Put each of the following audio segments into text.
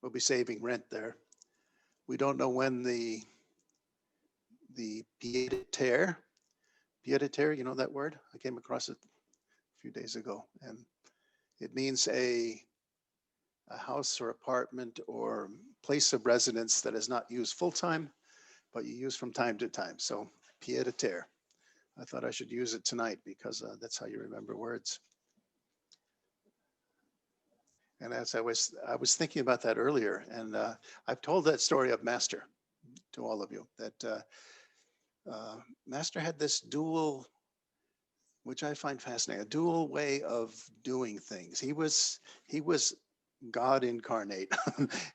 we'll be saving rent there. We don't know when the pied à terre, you know that word? I came across it a few days ago, and it means a house or apartment or place of residence that is not used full time, but you use from time to time. So pied à terre. I thought I should use it tonight because that's how you remember words. And as I was thinking about that earlier, and I've told that story of Master to all of you. That Master had this dual, which I find fascinating, a dual way of doing things. He was God incarnate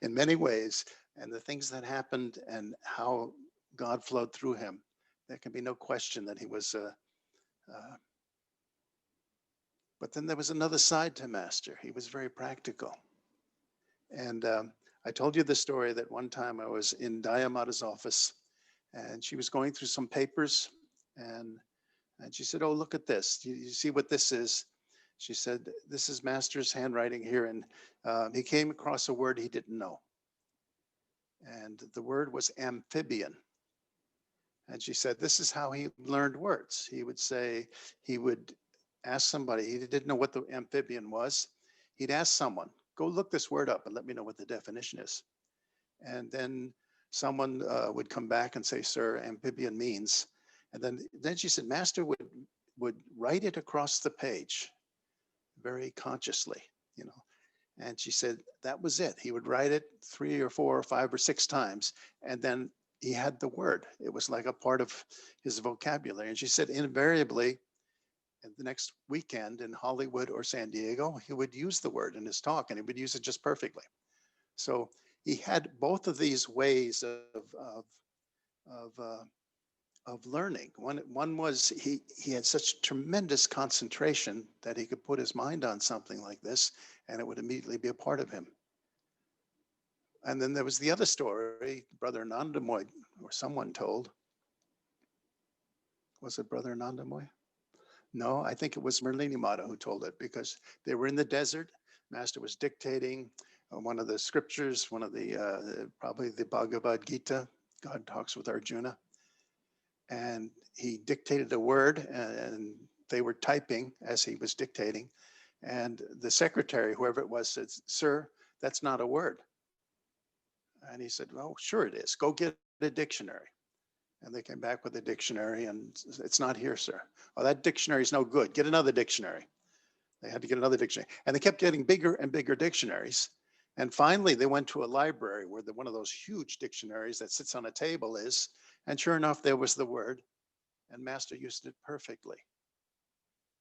in many ways, and the things that happened and how God flowed through him. There can be no question that he was. But then there was another side to Master. He was very practical. And I told you the story that one time I was in Dayamata's office, and she was going through some papers, and and she said, "Oh, look at this. You see what this is?" She said, "This is Master's handwriting here." And he came across a word he didn't know. And the word was amphibian. And she said, this is how he learned words. He would say, he would ask somebody, he didn't know what the amphibian was. He'd ask someone, go look this word up and let me know what the definition is. And then someone would come back and say, sir, amphibian means. And then she said, Master would write it across the page very consciously, you know. And she said that was it. He would write it 3 or 4 or 5 or 6 times, and then he had the word. It was like a part of his vocabulary. And she said invariably, in the next weekend in Hollywood or San Diego, he would use the word in his talk, and he would use it just perfectly. So he had both of these ways of learning. One was he had such tremendous concentration that he could put his mind on something like this, and it would immediately be a part of him. And then there was the other story, Brother Nandamoy, or someone told. Was it Brother Nandamoy? No, I think it was Merlini Mata who told it, because they were in the desert. Master was dictating one of the scriptures, one of the probably the Bhagavad Gita. God talks with Arjuna, and he dictated a word, and they were typing as he was dictating. And the secretary, whoever it was, said, "Sir, that's not a word." And he said, "Well, sure it is. Go get a dictionary." And they came back with a dictionary, and it's not here, sir. Oh, that dictionary is no good. Get another dictionary. They had to get another dictionary. And they kept getting bigger and bigger dictionaries. And finally, they went to a library where one of those huge dictionaries that sits on a table is. And sure enough, there was the word. And Master used it perfectly.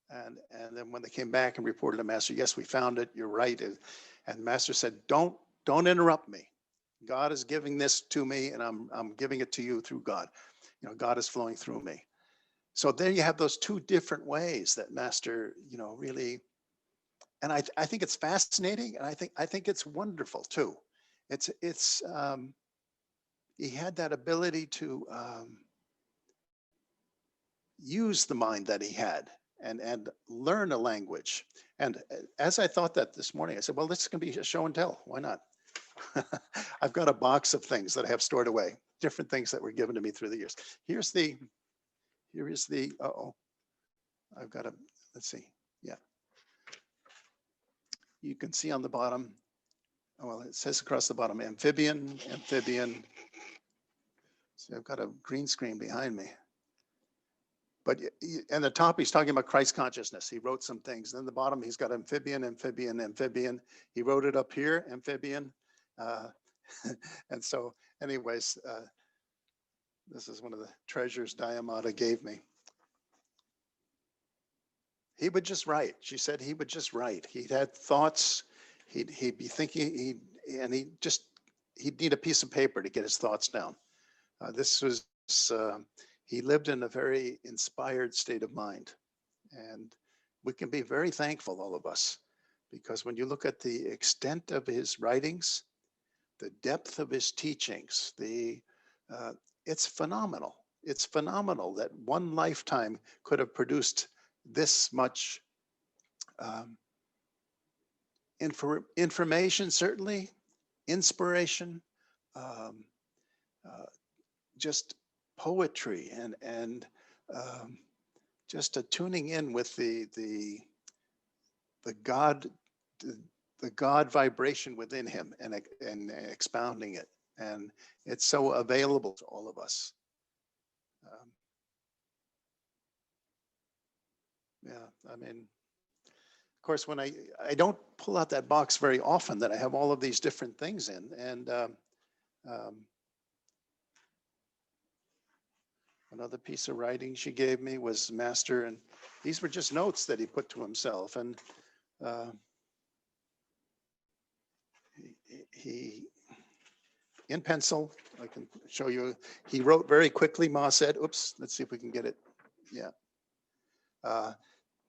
And then when they came back and reported to Master, yes, we found it. You're right. And Master said, don't interrupt me. God is giving this to me, and I'm giving it to you through God. You know, God is flowing through me. So there you have those two different ways that Master, you know, really. And I think it's fascinating, and I think it's wonderful too. It's he had that ability to use the mind that he had and learn a language. And as I thought that this morning, I said, well, this can be a show and tell. Why not? I've got a box of things that I have stored away, different things that were given to me through the years. Here is the, I've got a, let's see. Yeah. You can see on the bottom, well, it says across the bottom, amphibian. See, I've got a green screen behind me. But and the top, he's talking about Christ consciousness. He wrote some things. Then the bottom, he's got amphibian. He wrote it up here, amphibian. And so, anyways, this is one of the treasures Dayamata gave me. He would just write. She said he would just write. He had thoughts. He'd be thinking. He'd need a piece of paper to get his thoughts down. This was. He lived in a very inspired state of mind, and we can be very thankful, all of us, because when you look at the extent of his writings, the depth of his teachings, it's phenomenal. It's phenomenal that one lifetime could have produced this much information, certainly, inspiration, um, uh, just poetry, and um, just a tuning in with the God, the, the God vibration within him, and expounding it. And it's so available to all of us. Um, yeah, I mean, of course, when I don't pull out that box very often that I have all of these different things in, and um, another piece of writing she gave me was Master, and these were just notes that he put to himself, and uh, he in pencil. I can show you. He wrote very quickly. Ma said, "Oops, let's see if we can get it." Yeah. Uh,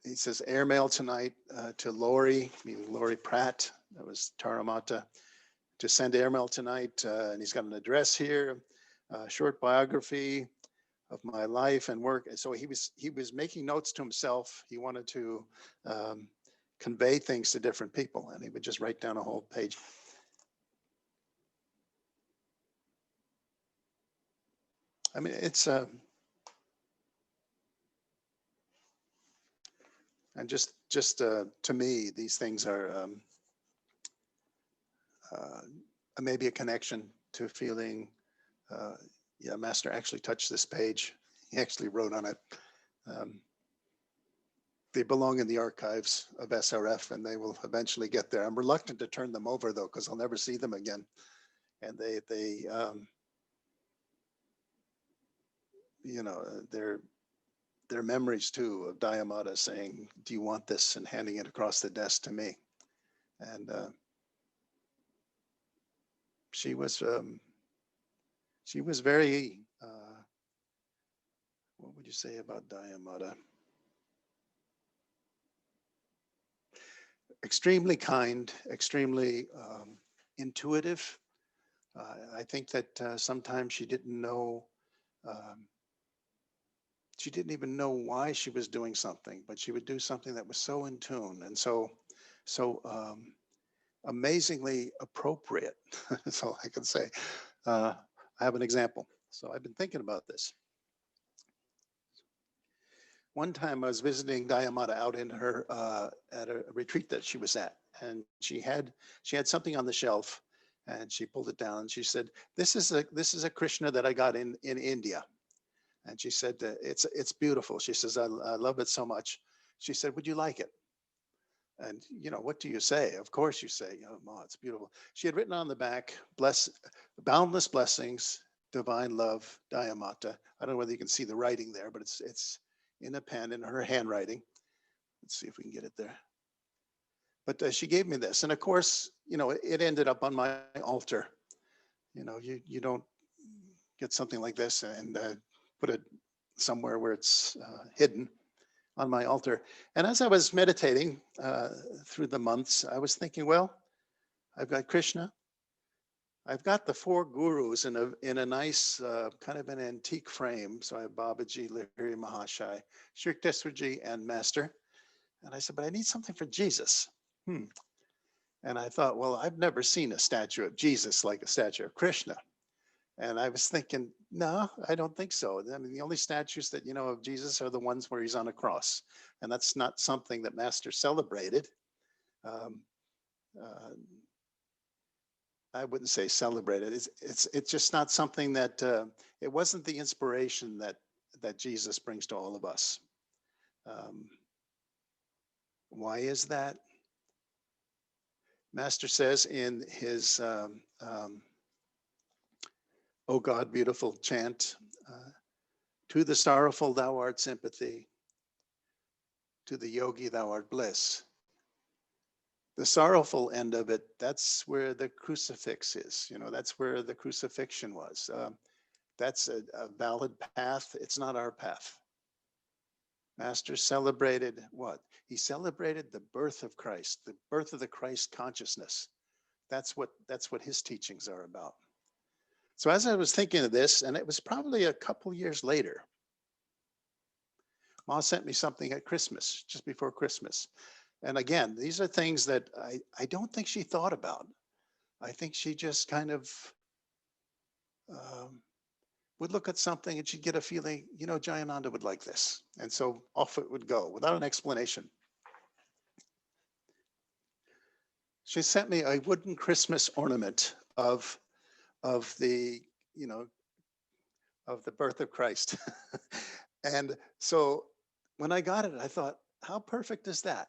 he says, "Airmail tonight to Lori, meaning Lori Pratt. That was Taramata. To send airmail tonight, and he's got an address here. Short biography of my life and work." And so he was making notes to himself. He wanted to convey things to different people, and he would just write down a whole page. I mean, it's and just to me, these things are uh, maybe a connection to feeling. Uh, yeah, Master actually touched this page. He actually wrote on it. Um, they belong in the archives of SRF, and they will eventually get there. I'm reluctant to turn them over though, because I'll never see them again. And they you know, they're memories too of Dayamata saying, "Do you want this?" and handing it across the desk to me. And she was very what would you say about Dayamata? Extremely kind, extremely intuitive. I think that sometimes um, she didn't even know why she was doing something, but she would do something that was so in tune and so amazingly appropriate. That's all I can say. I have an example. So I've been thinking about this. One time I was visiting Dayamata out in her at a retreat that she was at, and she had something on the shelf, and she pulled it down. And she said, "This is a Krishna that I got in India." And she said, "It's beautiful." She says, "I love it so much." She said, "Would you like it?" And what do you say? Of course you say, "Oh, it's beautiful." She had written on the back, boundless blessings, divine love, Dayamata. I don't know whether you can see the writing there, but it's in a pen in her handwriting. Let's see if we can get it there. But she gave me this, and of course, it ended up on my altar. You don't get something like this and put it somewhere where it's hidden on my altar. And as I was meditating through the months, I was thinking, well, I've got Krishna. I've got the four gurus in a nice kind of an antique frame. So I have Babaji, Lahiri Mahashai, Sri Yukteswarji, and Master. And I said, but I need something for Jesus. And I thought, well, I've never seen a statue of Jesus like a statue of Krishna. And I was thinking, no, I don't think so. I mean, the only statues that of Jesus are the ones where he's on a cross, and that's not something that Master celebrated. Um, uh, I wouldn't say celebrated. It's just not something that it wasn't the inspiration that Jesus brings to all of us. Why is that? Master says in his "O God, beautiful" chant, to the sorrowful thou art sympathy, to the yogi thou art bliss. The sorrowful end of it, that's where the crucifix is. That's where the crucifixion was. That's a valid path. It's not our path. Master celebrated what? He celebrated the birth of Christ, the birth of the Christ consciousness. That's what his teachings are about. So as I was thinking of this, and it was probably a couple years later, Ma sent me something at Christmas, just before Christmas. And again, these are things that I don't think she thought about. I think she just kind of um, would look at something and she'd get a feeling, you know, Jayananda would like this. And so off it would go without an explanation. She sent me a wooden Christmas ornament of the, you know, of the birth of Christ. And so when I got it, I thought, how perfect is that?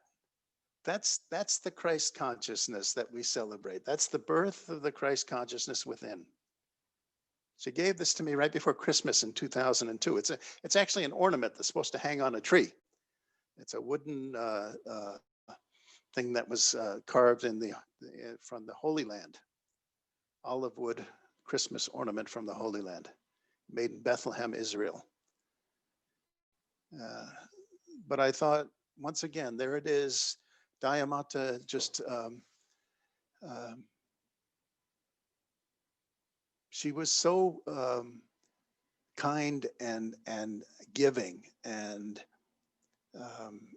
That's the Christ consciousness that we celebrate. That's the birth of the Christ consciousness within. She gave this to me right before Christmas in 2002. It's actually an ornament that's supposed to hang on a tree. It's a wooden thing that was carved in from the Holy Land, olive wood Christmas ornament from the Holy Land, made in Bethlehem, Israel. But I thought, once again, there it is. Dayamata just, she was so kind and giving, and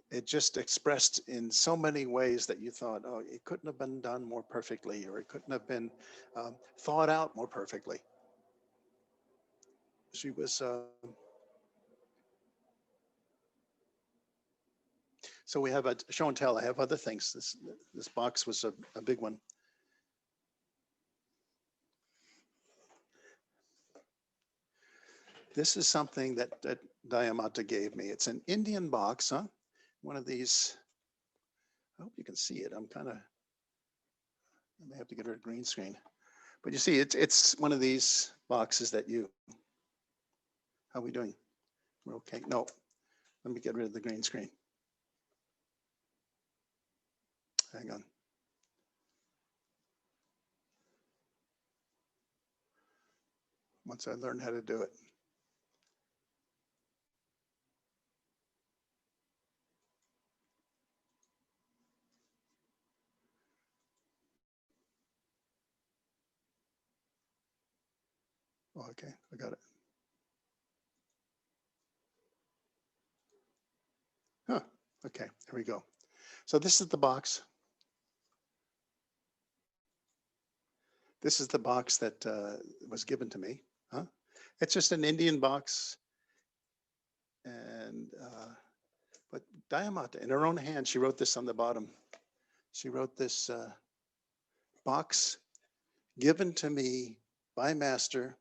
it just expressed in so many ways that you thought, oh, it couldn't have been done more perfectly, or it couldn't have been thought out more perfectly. She was. So we have a show and tell. I have other things. This box was a big one. This is something that Dayamata gave me. It's an Indian box, huh? One of these. I hope you can see it. I'm kind of. I may have to get rid of green screen, but you see, it's one of these boxes that you. How are we doing? We're okay. No, let me get rid of the green screen. Hang on. Once I learn how to do it. Oh, okay, I got it. Huh, okay, here we go. So this is the box. This is the box that was given to me. Huh? It's just an Indian box. And, but Dayamata, in her own hand, she wrote this on the bottom. She wrote this box given to me by Master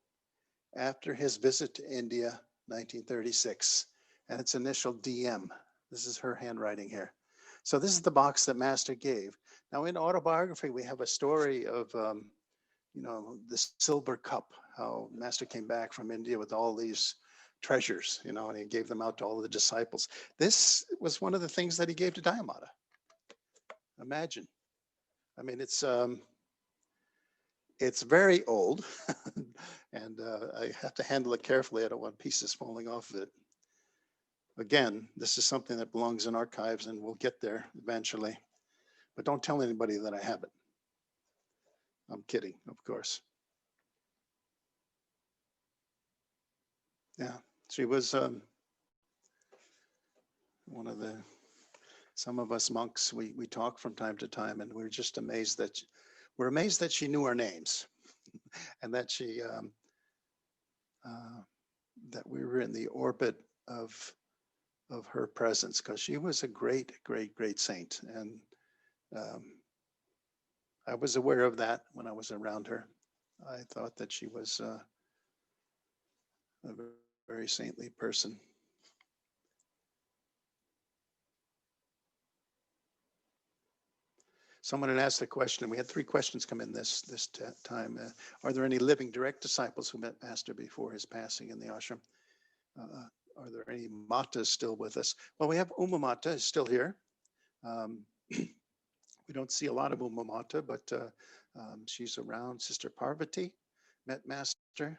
after his visit to India, 1936. And it's initial DM. This is her handwriting here. So this is the box that Master gave. Now in autobiography, we have a story of, you know, the silver cup, how Master came back from India with all these treasures, you know, and he gave them out to all the disciples. This was one of the things that he gave to Dayamata. Imagine. I mean, it's very old, and I have to handle it carefully. I don't want pieces falling off of it. Again, this is something that belongs in archives, and we'll get there eventually. But don't tell anybody that I have it. I'm kidding, of course. Yeah, she was one of the, some of us monks, we talk from time to time, and we're just amazed that, we're amazed that she knew our names and that she, that we were in the orbit of her presence, because she was a great, great, great saint. And I was aware of that when I was around her. I thought that she was a very saintly person. Someone had asked a question, and we had 3 questions come in this time. Are there any living direct disciples who met Master before his passing in the ashram? Are there any matas still with us? Well, we have Uma Mata is still here. We don't see a lot of Uma Mata, but she's around. Sister Parvati met Master.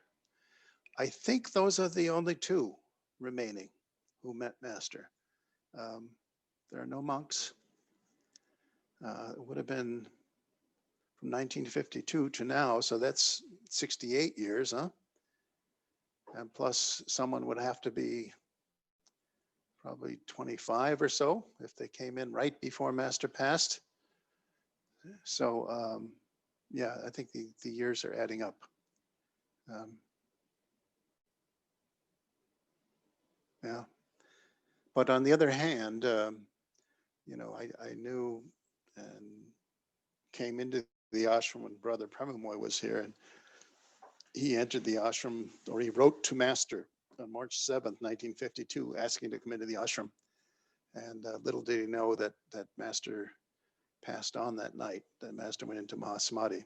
I think those are the only 2 remaining who met Master. There are no monks. It would have been from 1952 to now, so that's 68 years, huh? And plus someone would have to be probably 25 or so, if they came in right before Master passed. So yeah, I think the years are adding up. Um, yeah. But on the other hand, I knew and came into the ashram when Brother Premimoy was here, and he entered the ashram, or he wrote to Master on March 7th, 1952, asking to come into the ashram. And little did he know that Master passed on that night, that Master went into Mahasamadhi.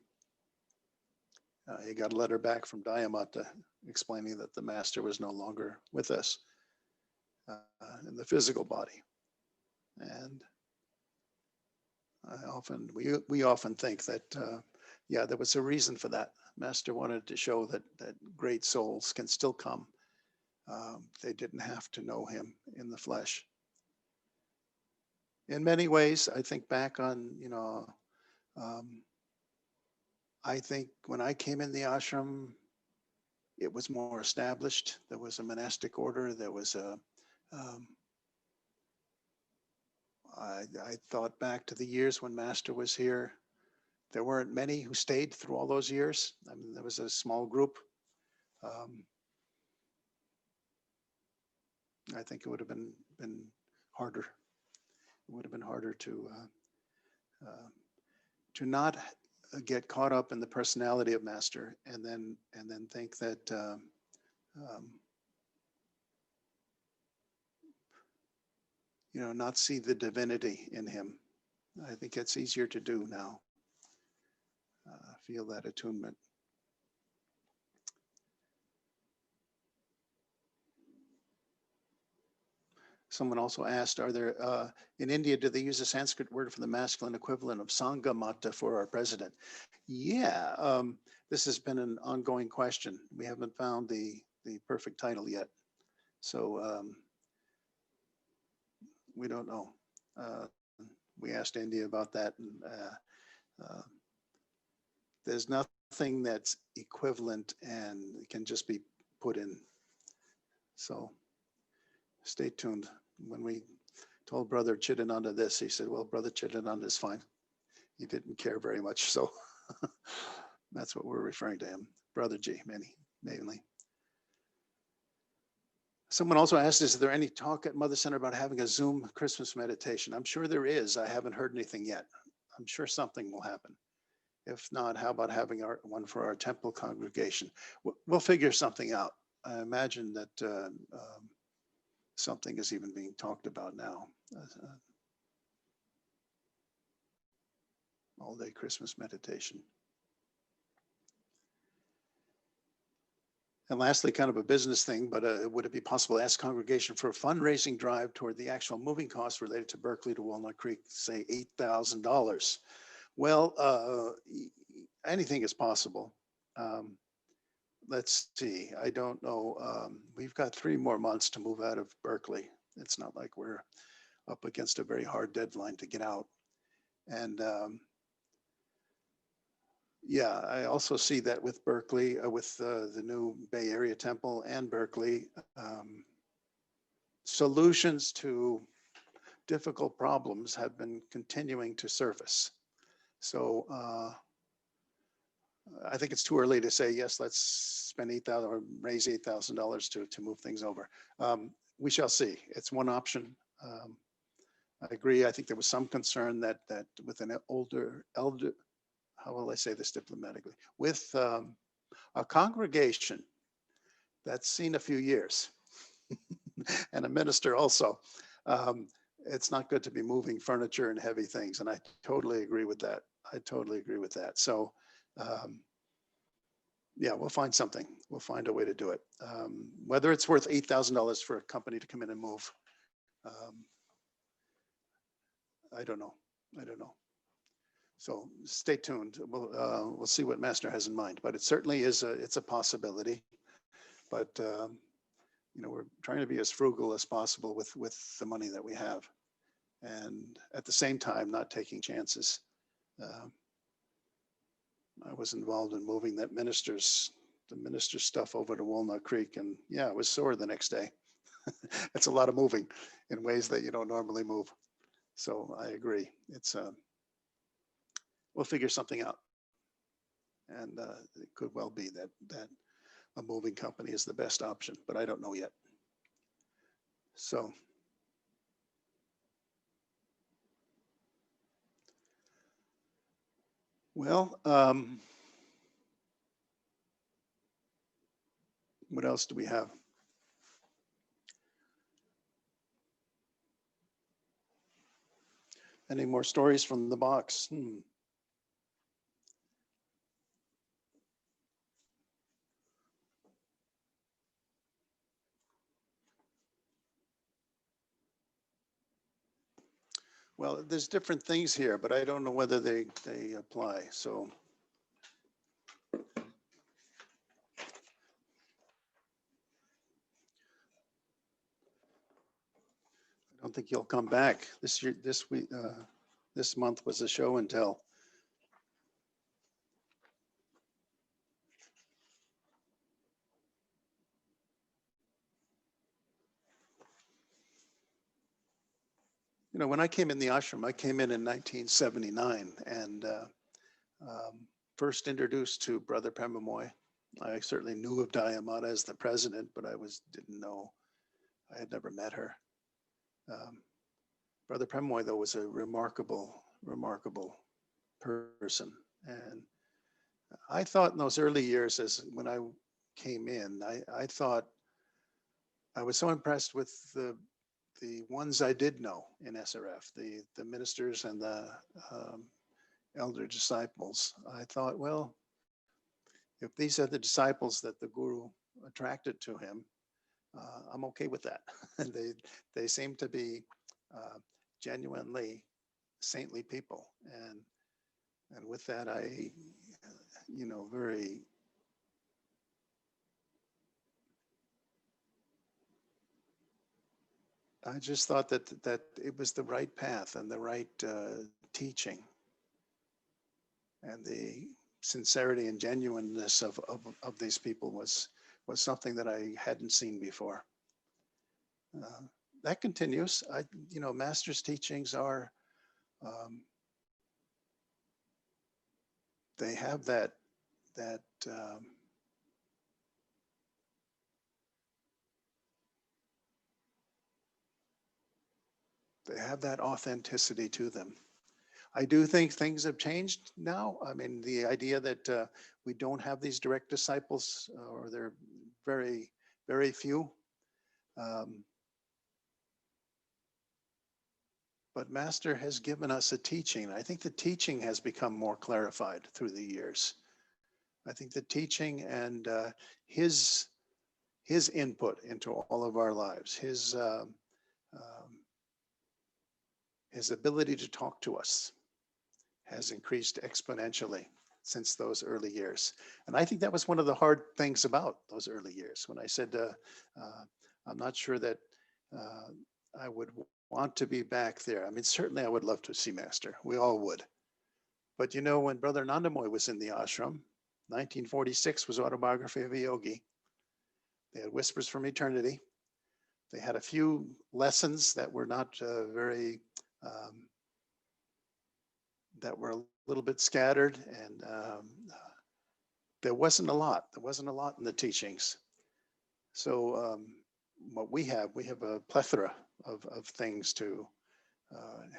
He got a letter back from Dayamata explaining that the Master was no longer with us in the physical body. And we often think that, yeah, there was a reason for that. Master wanted to show that great souls can still come. They didn't have to know him in the flesh. In many ways, I think back on, I think when I came in the ashram, it was more established. There was a monastic order. There was I thought back to the years when Master was here. There weren't many who stayed through all those years. I mean, there was a small group. I think it would have been harder. It would have been harder to not get caught up in the personality of Master, and then think that not see the divinity in him. I think it's easier to do now. Feel that attunement. Someone also asked, are there, in India, do they use a Sanskrit word for the masculine equivalent of Sangamata for our president? Yeah, this has been an ongoing question. We haven't found the perfect title yet. So we don't know. We asked India about that, and there's nothing that's equivalent and can just be put in. So stay tuned. When we told Brother Chidananda this, he said, well, Brother Chidananda is fine. He didn't care very much. So that's what we're referring to him. Brother G, mainly. Someone also asked, is there any talk at Mother Center about having a Zoom Christmas meditation? I'm sure there is. I haven't heard anything yet. I'm sure something will happen. If not, how about having one for our temple congregation? We'll figure something out. I imagine that something is even being talked about now. All-day Christmas meditation. And lastly, kind of a business thing, but would it be possible to ask congregation for a fundraising drive toward the actual moving costs related to Berkeley to Walnut Creek, say $8,000? Well, anything is possible. Let's see, I don't know. We've got 3 more months to move out of Berkeley. It's not like we're up against a very hard deadline to get out. And yeah, I also see that with Berkeley, with the new Bay Area Temple and Berkeley, solutions to difficult problems have been continuing to surface. So I think it's too early to say, yes, let's spend $8,000 or raise $8,000 to move things over. We shall see. It's one option. I agree. I think there was some concern that with an elder, how will I say this diplomatically, with a congregation that's seen a few years and a minister also, it's not good to be moving furniture and heavy things. And I totally agree with that. I totally agree with that. So yeah, we'll find something. We'll find a way to do it. Whether it's worth $8,000 for a company to come in and move, I don't know. I don't know. So stay tuned. We'll see what Master has in mind, but it certainly is it's a possibility. But we're trying to be as frugal as possible with the money that we have, and at the same time not taking chances. I was involved in moving the minister's stuff over to Walnut Creek, and yeah, it was sore the next day. It's a lot of moving in ways that you don't normally move. So I agree. We'll figure something out, and it could well be that a moving company is the best option, but I don't know yet. So, well, what else do we have? Any more stories from the box? Well, there's different things here, but I don't know whether they apply. So I don't think you'll come back this year. This week, this month was a show and tell. You know, when I came in the ashram, I came in 1979 and first introduced to Brother Premamoy. I certainly knew of Dayamata as the president, but didn't know, I had never met her. Brother Premamoy, though, was a remarkable person. And I thought in those early years, as when I came in, I thought I was so impressed with the ones I did know in SRF, the ministers and the elder disciples. I thought, well, if these are the disciples that the Guru attracted to him, I'm okay with that. And they seem to be genuinely saintly people, and with that, I, very. I just thought that it was the right path and the right teaching, and the sincerity and genuineness of these people was something that I hadn't seen before. That continues. Master's teachings are, they have that they have that authenticity to them. I do think things have changed now. I mean, the idea that we don't have these direct disciples, or they're very, very few. But Master has given us a teaching. I think the teaching has become more clarified through the years. I think the teaching and his input into all of our lives, his ability to talk to us has increased exponentially since those early years. And I think that was one of the hard things about those early years, when I said, I'm not sure that I would want to be back there. I mean, certainly I would love to see Master. We all would. But when Brother Nandamoy was in the ashram, 1946 was Autobiography of a Yogi. They had Whispers from Eternity. They had a few lessons that were not very, that were a little bit scattered, and there wasn't a lot. There wasn't a lot in the teachings. So what we have a plethora of things to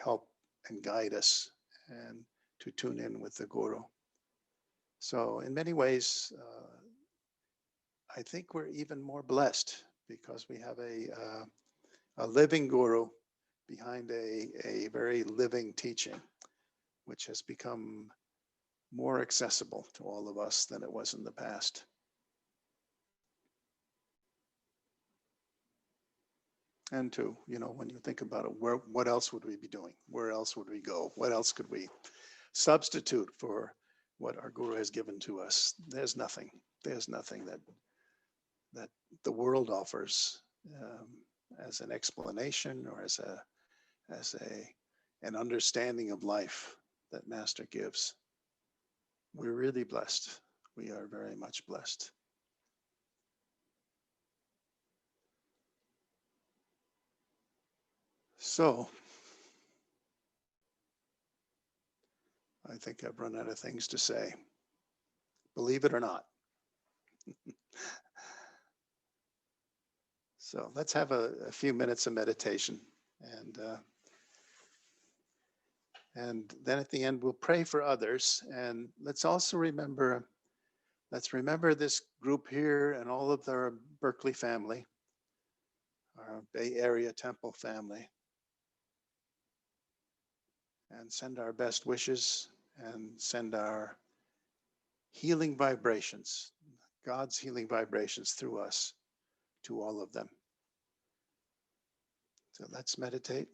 help and guide us and to tune in with the Guru. So in many ways, I think we're even more blessed because we have a living Guru behind a very living teaching, which has become more accessible to all of us than it was in the past. And when you think about it, what else would we be doing? Where else would we go? What else could we substitute for what our Guru has given to us? There's nothing. There's nothing that the world offers as an explanation or as an understanding of life that Master gives. We're really blessed. We are very much blessed. So I think I've run out of things to say. Believe it or not. So let's have a few minutes of meditation, and then at the end we'll pray for others. And let's also remember, this group here and all of their Berkeley family, our Bay Area Temple family, and send our best wishes and send our healing vibrations, God's healing vibrations through us to all of them. So let's meditate.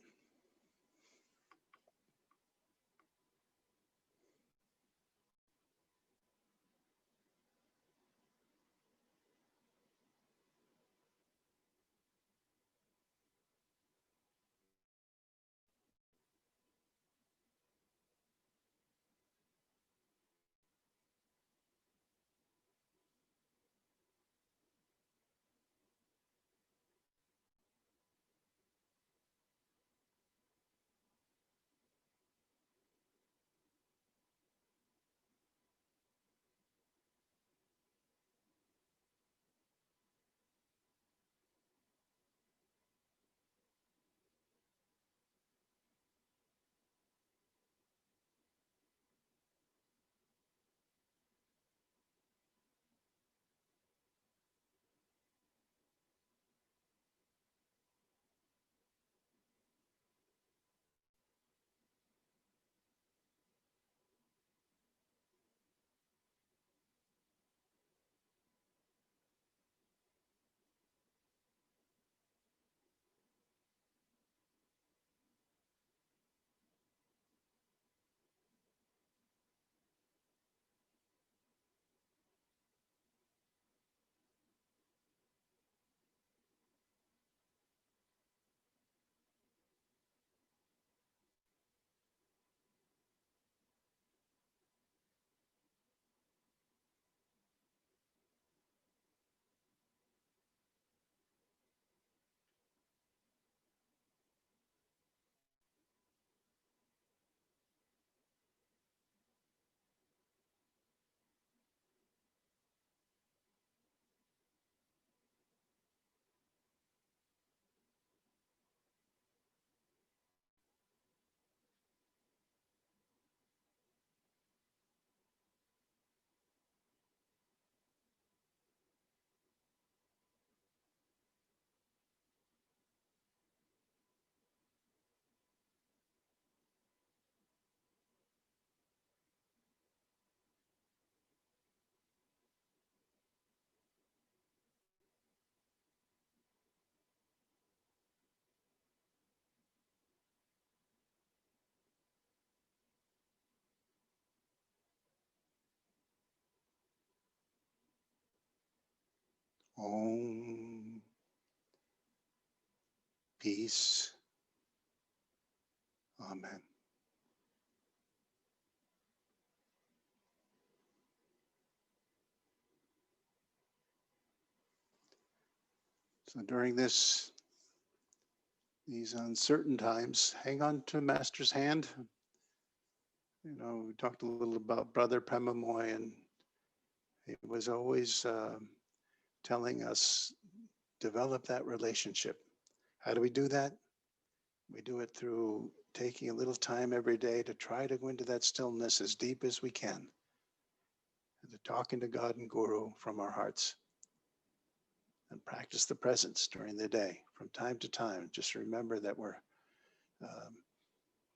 Om. Peace. Amen. So during these uncertain times, hang on to Master's hand. We talked a little about Brother Pemamoy, and he was always telling us, develop that relationship. How do we do that? We do it through taking a little time every day to try to go into that stillness as deep as we can, and to talking to God and Guru from our hearts, and practice the presence during the day from time to time. Just remember that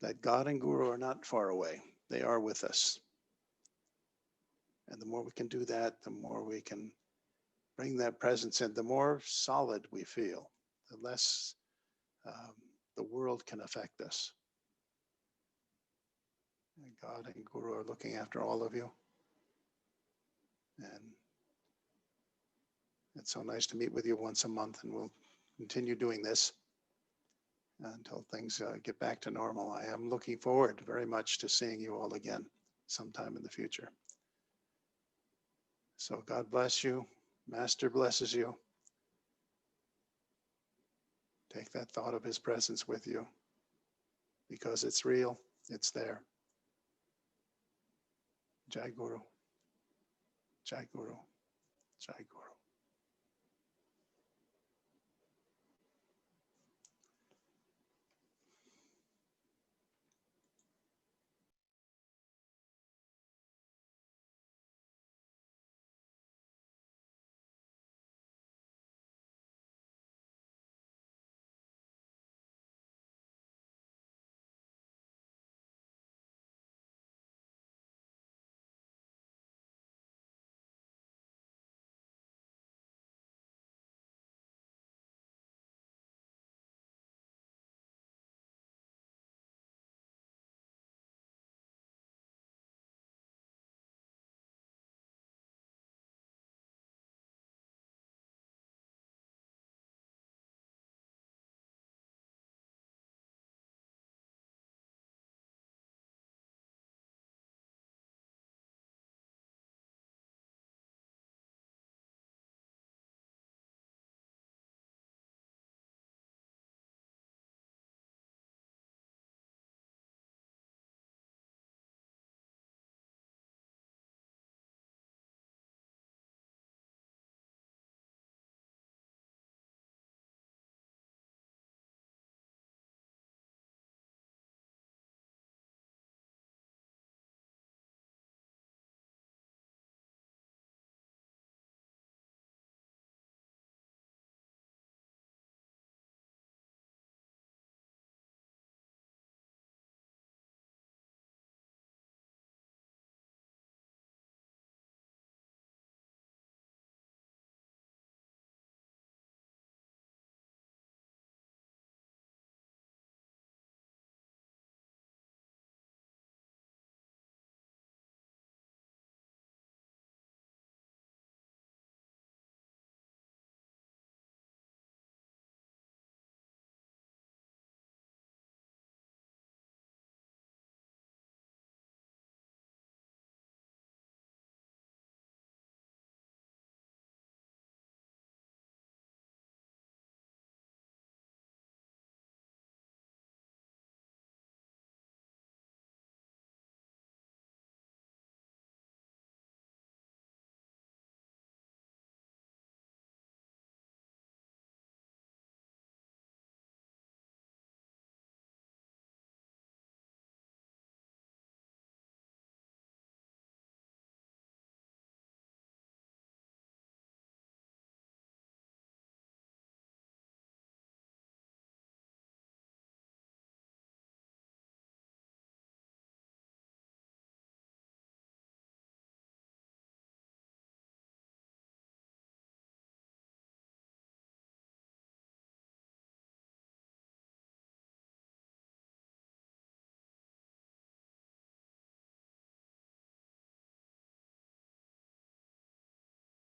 that God and Guru are not far away. They are with us. And the more we can do that, the more we can bring that presence in, the more solid we feel, the less the world can affect us. And God and Guru are looking after all of you. And it's so nice to meet with you once a month, and we'll continue doing this until things get back to normal. I am looking forward very much to seeing you all again sometime in the future. So God bless you. Master blesses you. Take that thought of his presence with you. because it's real, it's there. Jai Guru, Jai Guru, Jai Guru.